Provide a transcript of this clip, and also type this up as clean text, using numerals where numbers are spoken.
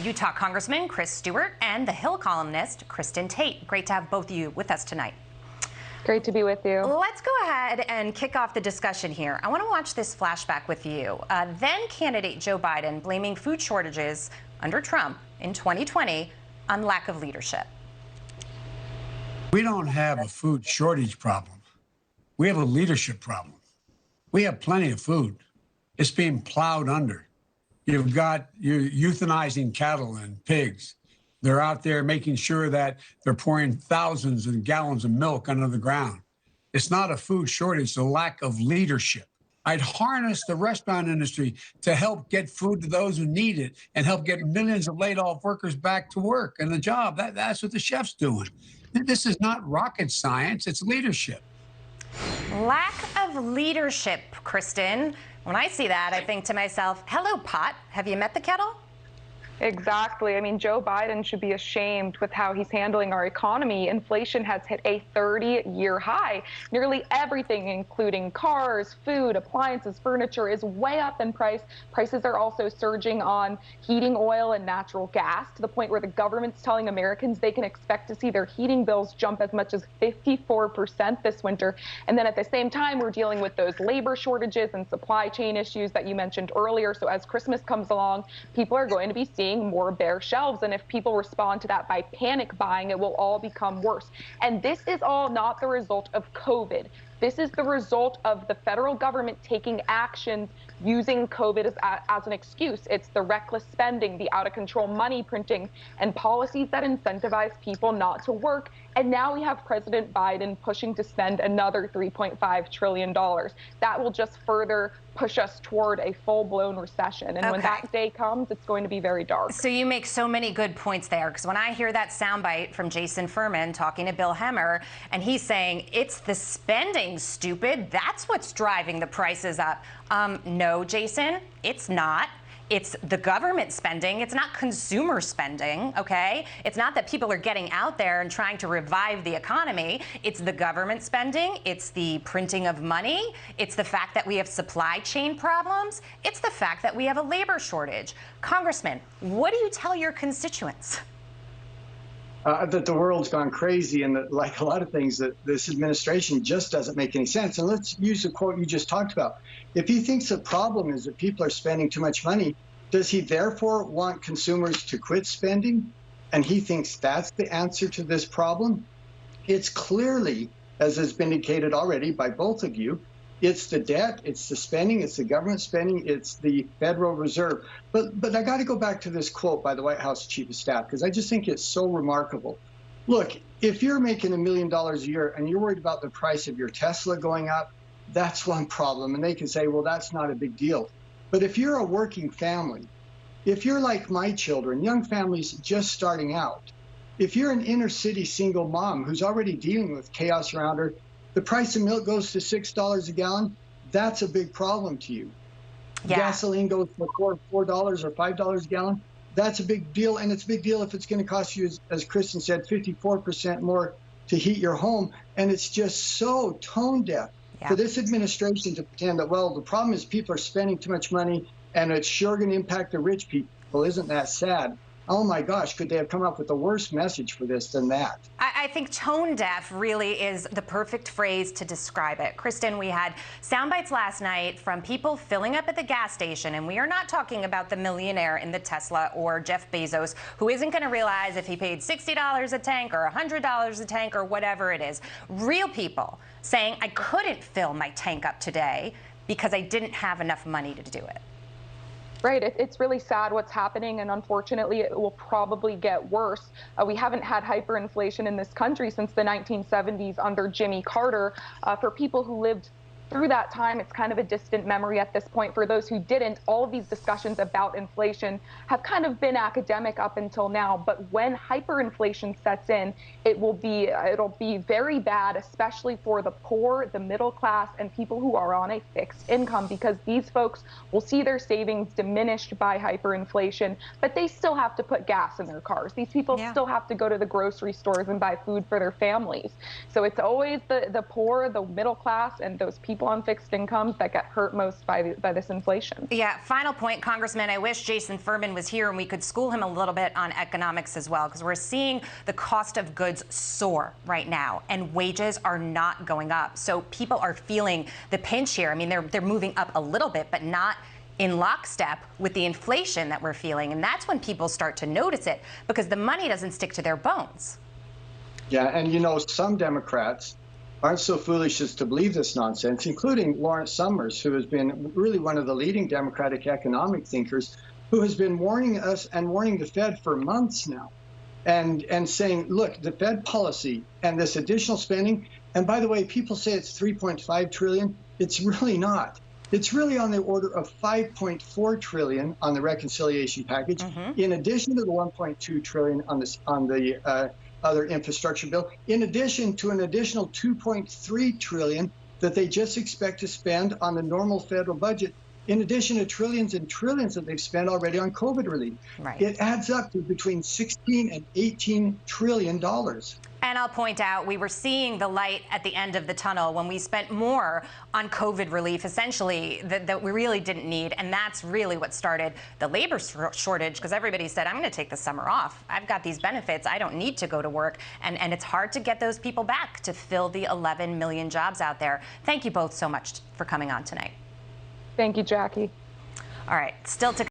Utah Congressman Chris Stewart and the Hill columnist Kristin Tate. Great to have both of you with us tonight. Great to be with you. Let's go ahead and kick off the discussion here. I want to watch this flashback with you. Then candidate Joe Biden blaming food shortages under Trump in 2020 on lack of leadership. We don't have a food shortage problem. We have a leadership problem. We have plenty of food. It's being plowed under. You're euthanizing cattle and pigs. They're out there making sure that they're pouring thousands of gallons of milk under the ground. It's not a food shortage, it's a lack of leadership. I'd harness the restaurant industry to help get food to those who need it and help get millions of laid off workers back to work and the job. That's what the chef's doing. This is not rocket science, it's leadership. Lack of leadership, Kristin. When I see that, I think to myself, hello, pot. Have you met the kettle? Exactly. I mean, Joe Biden should be ashamed with how he's handling our economy. Inflation has hit a 30-year high. Nearly everything, including cars, food, appliances, furniture, is way up in price. Prices are also surging on heating oil and natural gas to the point where the government's telling Americans they can expect to see their heating bills jump as much as 54% this winter. And then at the same time, we're dealing with those labor shortages and supply chain issues that you mentioned earlier. So as Christmas comes along, people are going to be seeing more bare shelves. And if people respond to that by panic buying, it will all become worse. And this is all not the result of COVID. This is the result of the federal government taking actions using COVID as an excuse. It's the reckless spending, the out-of-control money printing, and policies that incentivize people not to work. And now we have President Biden pushing to spend another $3.5 trillion. That will just further push us toward a full-blown recession. And when that day comes, it's going to be very dark. So you make so many good points there, because when I hear that soundbite from Jason Furman talking to Bill Hemmer, and he's saying it's the spending, stupid, that's what's driving the prices up. No, Jason, it's not. It's the government spending. It's not consumer spending, okay? It's not that people are getting out there and trying to revive the economy. It's the government spending. It's the printing of money. It's the fact that we have supply chain problems. It's the fact that we have a labor shortage. Congressman, what do you tell your constituents? That the world's gone crazy, and that, like a lot of things, that this administration just doesn't make any sense. And let's use the quote you just talked about. If he thinks the problem is that people are spending too much money, does he therefore want consumers to quit spending? And he thinks that's the answer to this problem? It's clearly, as has been indicated already by both of you, it's the debt, it's the spending, it's the government spending, it's the Federal Reserve. But I got to go back to this quote by the White House Chief of Staff, because I just think it's so remarkable. Look, if you're making $1 million a year and you're worried about the price of your Tesla going up, that's one problem. And they can say, well, that's not a big deal. But if you're a working family, if you're like my children, young families just starting out, if you're an inner city single mom who's already dealing with chaos around her, the price of milk goes to $6 a gallon, that's a big problem to you. Yeah. Gasoline goes for $4 or $5 a gallon, that's a big deal. And it's a big deal if it's going to cost you, as Kristin said, 54% more to heat your home. And it's just so tone deaf for this administration to pretend that, well, the problem is people are spending too much money and it's sure going to impact the rich people. Isn't that sad? Oh my gosh, could they have come up with a worse message for this than that? I think tone deaf really is the perfect phrase to describe it. Kristin, we had sound bites last night from people filling up at the gas station, and we are not talking about the millionaire in the Tesla or Jeff Bezos, who isn't going to realize if he paid $60 a tank or $100 a tank or whatever it is. Real people saying, I couldn't fill my tank up today because I didn't have enough money to do it. Right. It's really sad what's happening, and unfortunately, it will probably get worse. We haven't had hyperinflation in this country since the 1970s under Jimmy Carter. For people who lived through that time, it's kind of a distant memory at this point. For those who didn't, all of these discussions about inflation have kind of been academic up until now. But when hyperinflation sets in, it'll be very bad, especially for the poor, the middle class, and people who are on a fixed income, because these folks will see their savings diminished by hyperinflation, but they still have to put gas in their cars. These people still have to go to the grocery stores and buy food for their families. So it's always the poor, the middle class, and those people people on fixed incomes that get hurt most by this inflation. Yeah, final point, Congressman, I wish Jason Furman was here and we could school him a little bit on economics as well, because we're seeing the cost of goods soar right now and wages are not going up. So people are feeling the pinch here. I mean, they're moving up a little bit, but not in lockstep with the inflation that we're feeling. And that's when people start to notice it, because the money doesn't stick to their bones. Yeah, and you know, some Democrats aren't so foolish as to believe this nonsense, including Lawrence Summers, who has been really one of the leading Democratic economic thinkers, who has been warning us and warning the Fed for months now, and saying, look, the Fed policy and this additional spending, and by the way, people say it's 3.5 trillion. It's really not. It's really on the order of 5.4 trillion on the reconciliation package, in addition to the 1.2 trillion on the other infrastructure bill, in addition to an additional 2.3 trillion that they just expect to spend on the normal federal budget, in addition to trillions and trillions that they've spent already on COVID relief. Right. It adds up to between 16 and 18 trillion dollars. And I'll point out, we were seeing the light at the end of the tunnel when we spent more on COVID relief, essentially, that we really didn't need. And that's really what started the labor shortage, because everybody said, I'm going to take the summer off. I've got these benefits. I don't need to go to work. And it's hard to get those people back to fill the 11 million jobs out there. Thank you both so much for coming on tonight. Thank you, Jackie. All right, still to